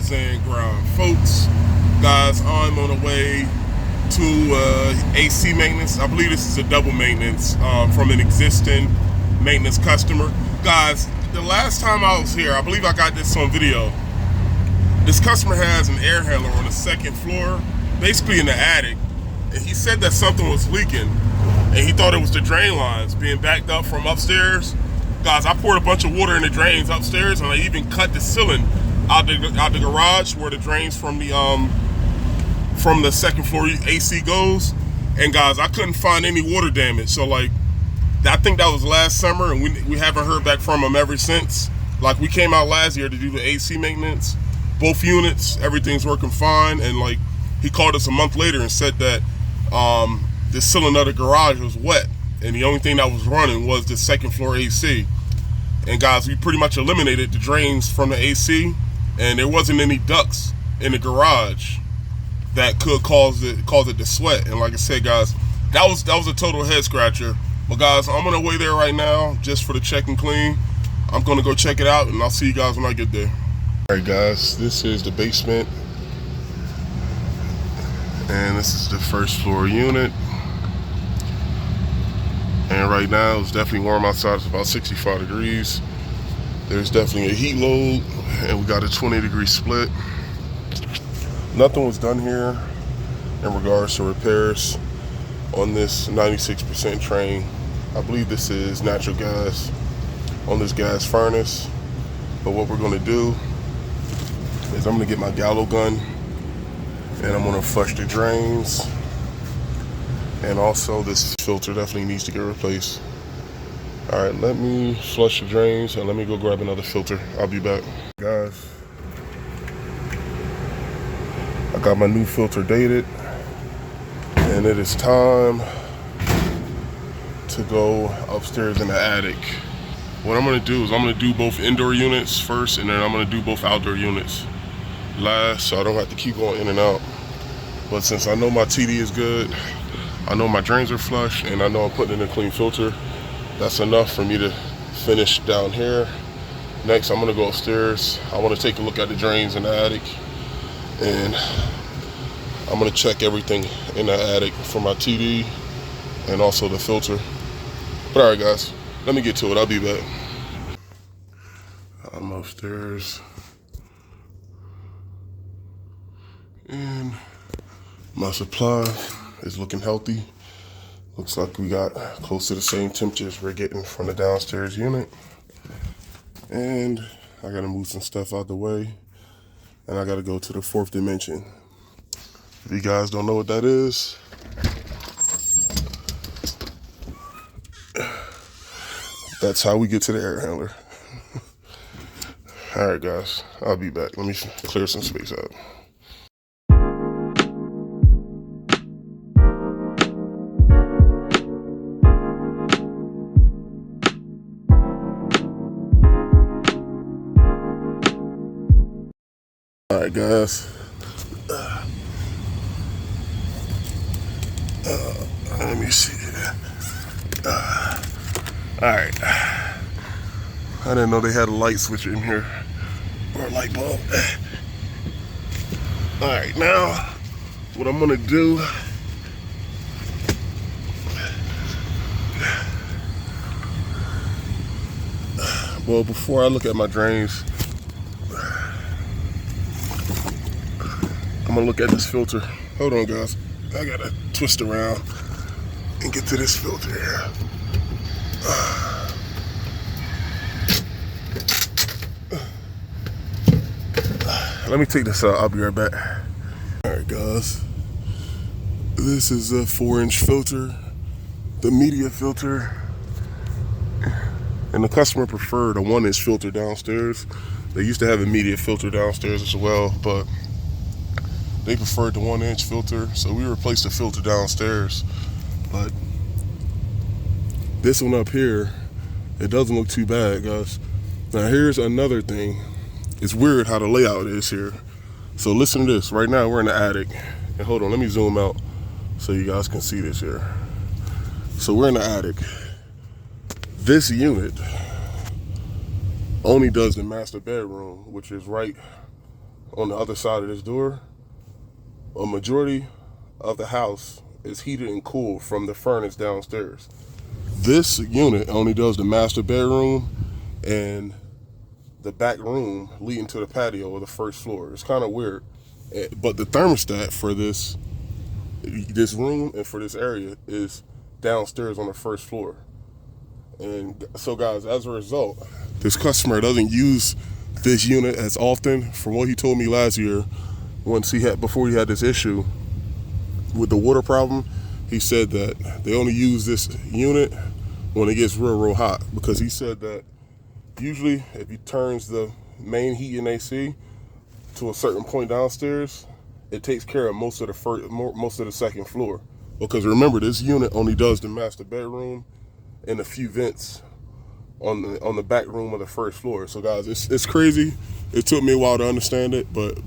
rise and grind, folks. Guys, I'm on the way to AC maintenance. I believe this is a double maintenance from an existing maintenance customer. Guys, the last time I was here, I believe I got this on video. This customer has an air handler on the second floor, basically in the attic, and he said that something was leaking, and he thought it was the drain lines being backed up from upstairs. Guys, I poured a bunch of water in the drains upstairs, and I even cut the ceiling out the garage where the drains from the second floor AC goes. And guys, I couldn't find any water damage. So like, I think that was last summer, and we haven't heard back from him ever since. Like, we came out last year to do the AC maintenance, both units, everything's working fine. And like, he called us a month later and said that the ceiling of the garage was wet, and the only thing that was running was the second floor AC. And guys, we pretty much eliminated the drains from the AC, and there wasn't any ducts in the garage that could cause it to sweat. And like I said, guys, that was a total head scratcher. But guys, I'm on the way there right now just for the check and clean. I'm gonna go check it out, and I'll see you guys when I get there. All right, guys, this is the basement, and this is the first floor unit. And right now it's definitely warm outside. It's about 65 degrees. There's definitely a heat load, and we got a 20-degree split. Nothing was done here in regards to repairs on this 96% train. I believe this is natural gas on this gas furnace. But what we're gonna do is I'm gonna get my gallo gun, and I'm gonna flush the drains. And also, this filter definitely needs to get replaced. All right, let me flush the drains and let me go grab another filter. I'll be back. Guys, I got my new filter dated, and it is time to go upstairs in the attic. What I'm gonna do is I'm gonna do both indoor units first, and then I'm gonna do both outdoor units last, so I don't have to keep going in and out. But since I know my TD is good, I know my drains are flush, and I know I'm putting in a clean filter, that's enough for me to finish down here. Next, I'm gonna go upstairs. I wanna take a look at the drains in the attic, and I'm gonna check everything in the attic for my TD and also the filter. But all right, guys, let me get to it. I'll be back. I'm upstairs, and my supply is looking healthy. Looks like we got close to the same temperatures we're getting from the downstairs unit. And I gotta move some stuff out the way, and I gotta go to the fourth dimension. If you guys don't know what that is, that's how we get to the air handler. All right, guys, I'll be back. Let me clear some space out. All right, guys. Let me see. All right. I didn't know they had a light switch in here, or a light bulb. All right, now what I'm gonna do, well, before I look at my drains, I'm gonna look at this filter. Hold on, guys. I gotta twist around and get to this filter here. Let me take this out. I'll be right back. All right, guys. This is a 4-inch filter, the media filter. And the customer preferred a 1-inch filter downstairs. They used to have a media filter downstairs as well, but they preferred the 1-inch filter, so we replaced the filter downstairs. But this one up here, it doesn't look too bad, guys. Now here's another thing. It's weird how the layout is here. So listen to this. Right now we're in the attic. And hold on, let me zoom out so you guys can see this here. So we're in the attic. This unit only does the master bedroom, which is right on the other side of this door, a majority of the house is heated and cooled from the furnace downstairs. This unit only does the master bedroom and the back room leading to the patio or the first floor. It's kind of weird, but the thermostat for this room and for this area is downstairs on the first floor. And so guys, as a result, this customer doesn't use this unit as often. From what he told me last year, before he had this issue with the water problem, he said that they only use this unit when it gets real hot, because he said that usually if he turns the main heat in AC to a certain point downstairs, it takes care of most of the second floor. Because remember, this unit only does the master bedroom and a few vents on the back room of the first floor. So guys, it's crazy. It took me a while to understand it, but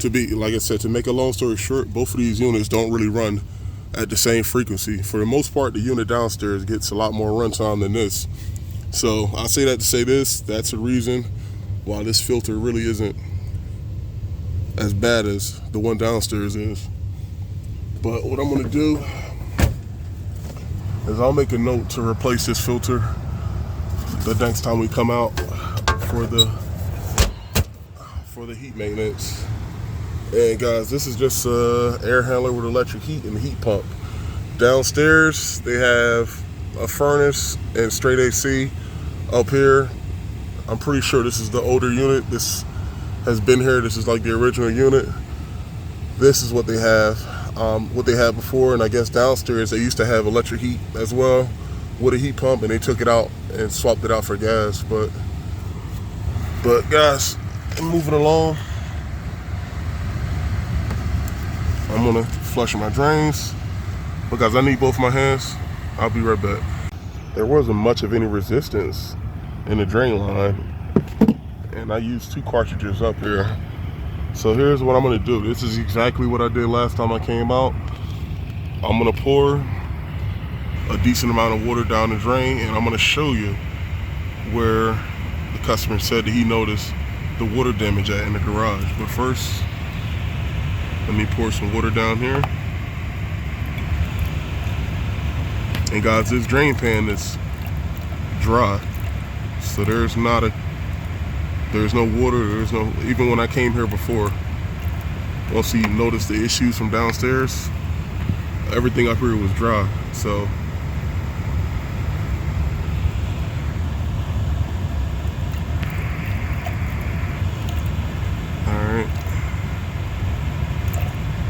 like I said, to make a long story short, both of these units don't really run at the same frequency. For the most part, the unit downstairs gets a lot more runtime than this. So I say that to say this, that's the reason why this filter really isn't as bad as the one downstairs is. But what I'm gonna do is I'll make a note to replace this filter the next time we come out for the heat maintenance. And guys, this is just a air handler with electric heat and heat pump. Downstairs, they have a furnace and straight AC. Up here, I'm pretty sure this is the older unit. This has been here. This is like the original unit. This is what they have, what they had before. And I guess downstairs, they used to have electric heat as well with a heat pump, and they took it out and swapped it out for gas. But guys, moving along, I'm gonna flush my drains because I need both my hands. I'll be right back. There wasn't much of any resistance in the drain line, and I used 2 cartridges up here. So here's what I'm gonna do. This is exactly what I did last time I came out. I'm gonna pour a decent amount of water down the drain, and I'm gonna show you where the customer said that he noticed the water damage at in the garage. But first, let me pour some water down here. And guys, this drain pan is dry, so there's no water, even when I came here before, once you noticed the issues from downstairs, everything up here was dry. So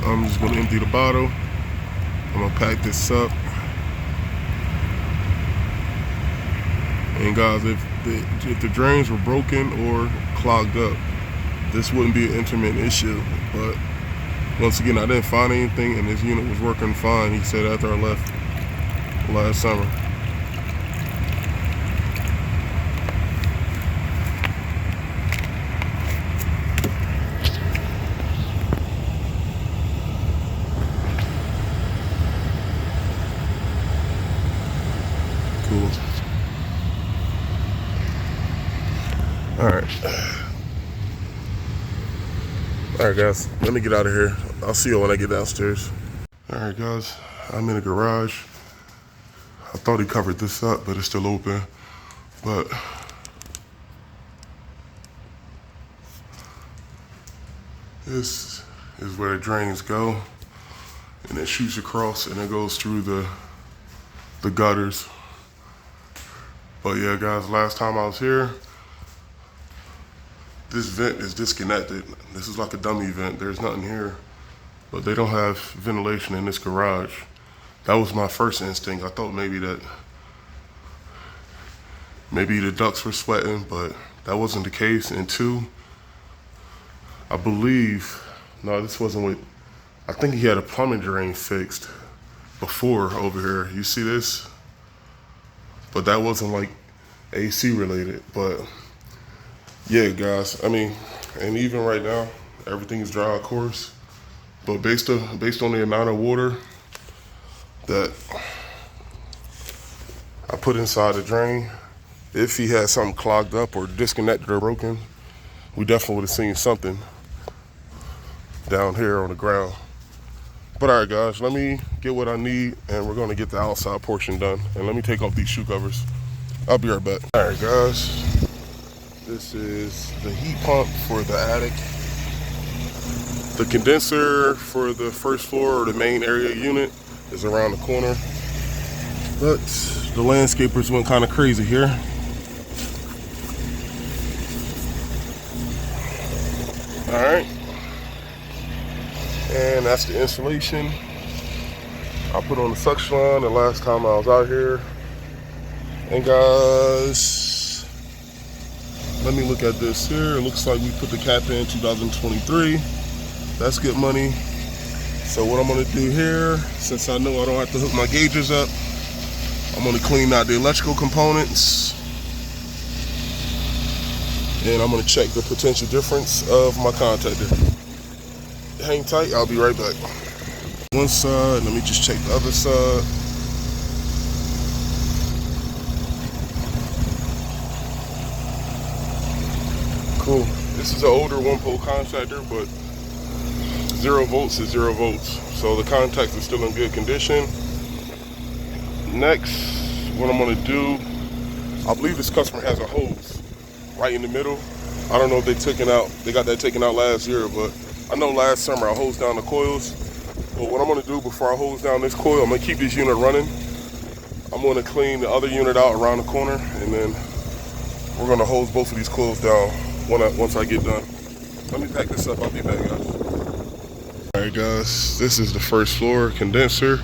I'm just gonna empty the bottle. I'm gonna pack this up. And guys, if the drains were broken or clogged up, this wouldn't be an intermittent issue. But once again, I didn't find anything, and this unit was working fine, he said, after I left last summer. Cool. All right, guys, let me get out of here. I'll see you when I get downstairs. All right, guys, I'm in the garage. I thought he covered this up, but it's still open. But this is where the drains go, and it shoots across and it goes through the gutters. But yeah, guys, last time I was here, this vent is disconnected. This is like a dummy vent. There's nothing here, but they don't have ventilation in this garage. That was my first instinct. I thought maybe the ducts were sweating, but that wasn't the case. And 2, I believe, no, this wasn't with, I think he had a plumbing drain fixed before over here. You see this? But that wasn't like AC related. But yeah, guys, I mean, and even right now, everything's dry, of course. But based on the amount of water that I put inside the drain, if he had something clogged up or disconnected or broken, we definitely would have seen something. down here on the ground. But all right, guys, let me get what I need, and we're gonna get the outside portion done. And let me take off these shoe covers. I'll be right back. All right, guys, this is the heat pump for the attic. The condenser for the first floor or the main area unit is around the corner. But the landscapers went kind of crazy here. All right. And that's the insulation. I put on the suction line the last time I was out here. And guys, let me look at this here. It looks like we put the cap in 2023. That's good money. So what I'm gonna do here, since I know I don't have to hook my gauges up, I'm gonna clean out the electrical components. And I'm gonna check the potential difference of my contactor. Hang tight, I'll be right back. One side, let me just check the other side. Cool. This is an older 1-pole contactor, but 0 volts is 0 volts. So the contacts are still in good condition. Next, what I'm gonna do, I believe this customer has a hose right in the middle. I don't know if they got that taken out last year, but I know last summer I hosed down the coils. But what I'm gonna do before I hose down this coil, I'm gonna keep this unit running. I'm gonna clean the other unit out around the corner, and then we're gonna hose both of these coils down once I get done. Let me pack this up, I'll be back, guys. All right, guys, this is the first floor condenser.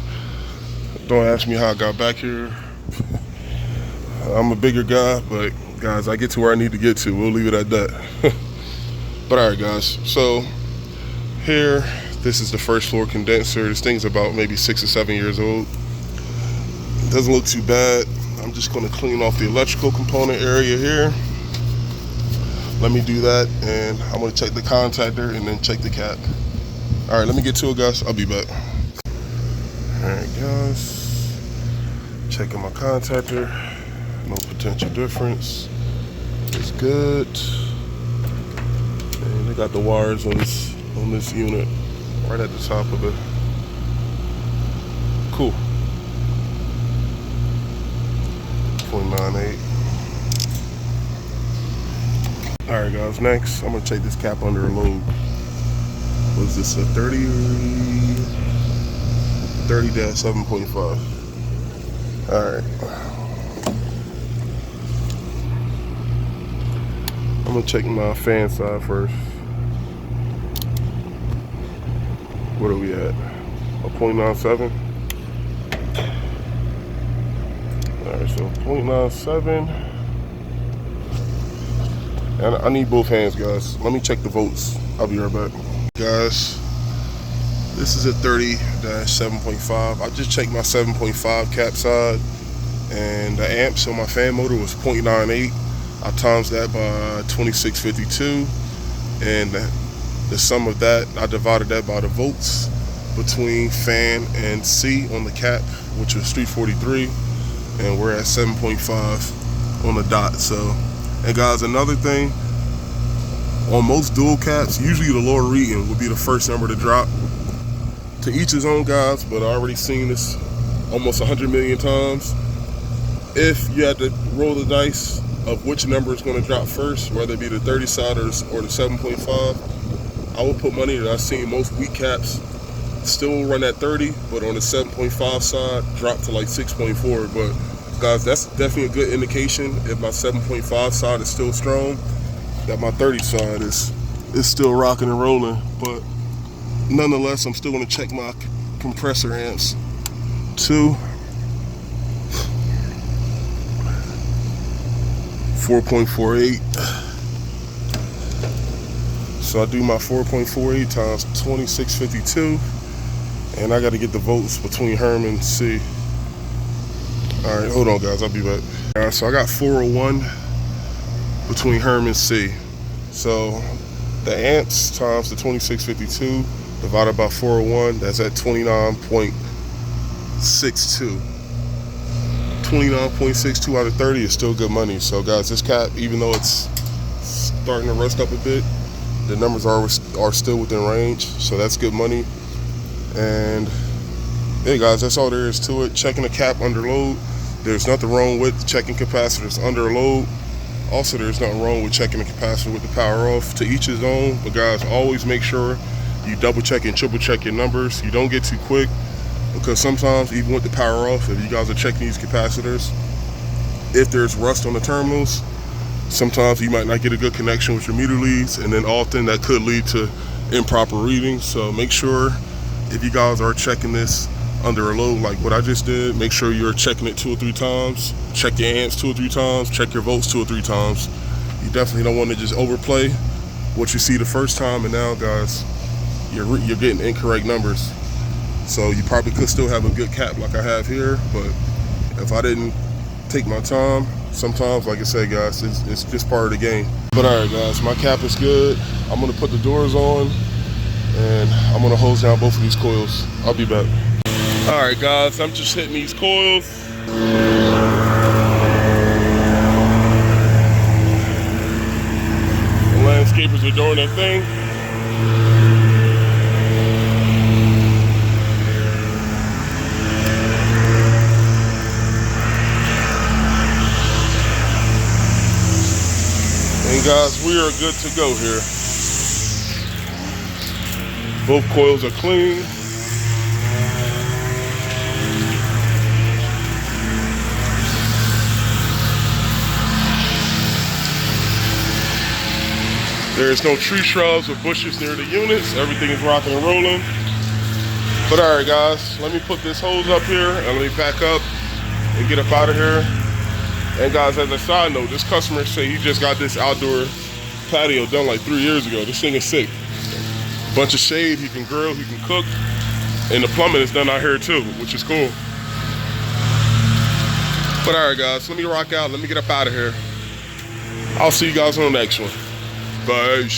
Don't ask me how I got back here. I'm a bigger guy, but guys, I get to where I need to get to. We'll leave it at that. But all right, guys, so here, this is the first floor condenser. This thing's about maybe 6 or 7 years old. It doesn't look too bad. I'm just gonna clean off the electrical component area here. Let me do that, and I'm gonna check the contactor and then check the cap. All right, let me get to it, guys. I'll be back. All right, guys, checking my contactor. No potential difference. It's good. And they got the wires on this unit right at the top of it. Cool. 0.98. All right, guys, next I'm gonna take this cap under a load. Was this a 30-7.5? All right. I'm gonna check my fan side first. What are we at? A 0.97. All right, so 0.97. And I need both hands, guys. Let me check the volts. I'll be right back. Guys, this is a 30-7.5. I just checked my 7.5 cap side, and the amps on my fan motor was 0.98. I times that by 2652, and the sum of that, I divided that by the volts between fan and C on the cap, which was 343, and we're at 7.5 on the dot. So, and guys, another thing, on most dual caps, usually the lower reading would be the first number to drop. To each his own, guys, but I already seen this almost 100 million times. If you had to roll the dice of which number is going to drop first, whether it be the 30 side or the 7.5, I would put money that I've seen most weak caps still run at 30, but on the 7.5 side, drop to like 6.4. But guys, that's definitely a good indication if my 7.5 side is still strong, that my 30 side is still rocking and rolling. But nonetheless, I'm still going to check my compressor amps too. 4.48. So I do my 4.48 times 2652, and I got to get the volts between Herman and C. All right, hold on, guys. I'll be back. All right, so I got 401 between Herman and C. So the amps times the 2652 divided by 401, that's at 29.62. 29.62 out of 30 is still good money. So guys, this cap, even though it's starting to rust up a bit, The numbers are still within range, so that's good money. And yeah, guys, that's all there is to it. Checking the cap under load. There's nothing wrong with checking capacitors under load. Also, there's nothing wrong with checking the capacitor with the power off. To each his own. But guys, always make sure you double check and triple check your numbers. You don't get too quick, because sometimes even with the power off, if you guys are checking these capacitors, if there's rust on the terminals, sometimes you might not get a good connection with your meter leads, and then often that could lead to improper readings. So make sure, if you guys are checking this under a load like what I just did, make sure you're checking it 2 or 3 times. Check your amps 2 or 3 times. Check your volts 2 or 3 times. You definitely don't want to just overplay what you see the first time, and now, guys, you're getting incorrect numbers. So you probably could still have a good cap like I have here, but if I didn't take my time, sometimes, like I said, guys, it's just part of the game. But all right, guys, my cap is good. I'm gonna put the doors on, and I'm gonna hose down both of these coils. I'll be back. All right, guys, I'm just hitting these coils. The landscapers are doing their thing. And guys, we are good to go here. Both coils are clean. There's no tree shrubs or bushes near the units. Everything is rocking and rolling. But all right, guys, let me put this hose up here and let me back up and get up out of here. And guys, as a side note, this customer said he just got this outdoor patio done like 3 years ago. This thing is sick. Bunch of shade, he can grill, he can cook. And the plumbing is done out here too, which is cool. But all right, guys, let me rock out. Let me get up out of here. I'll see you guys on the next one. Bye.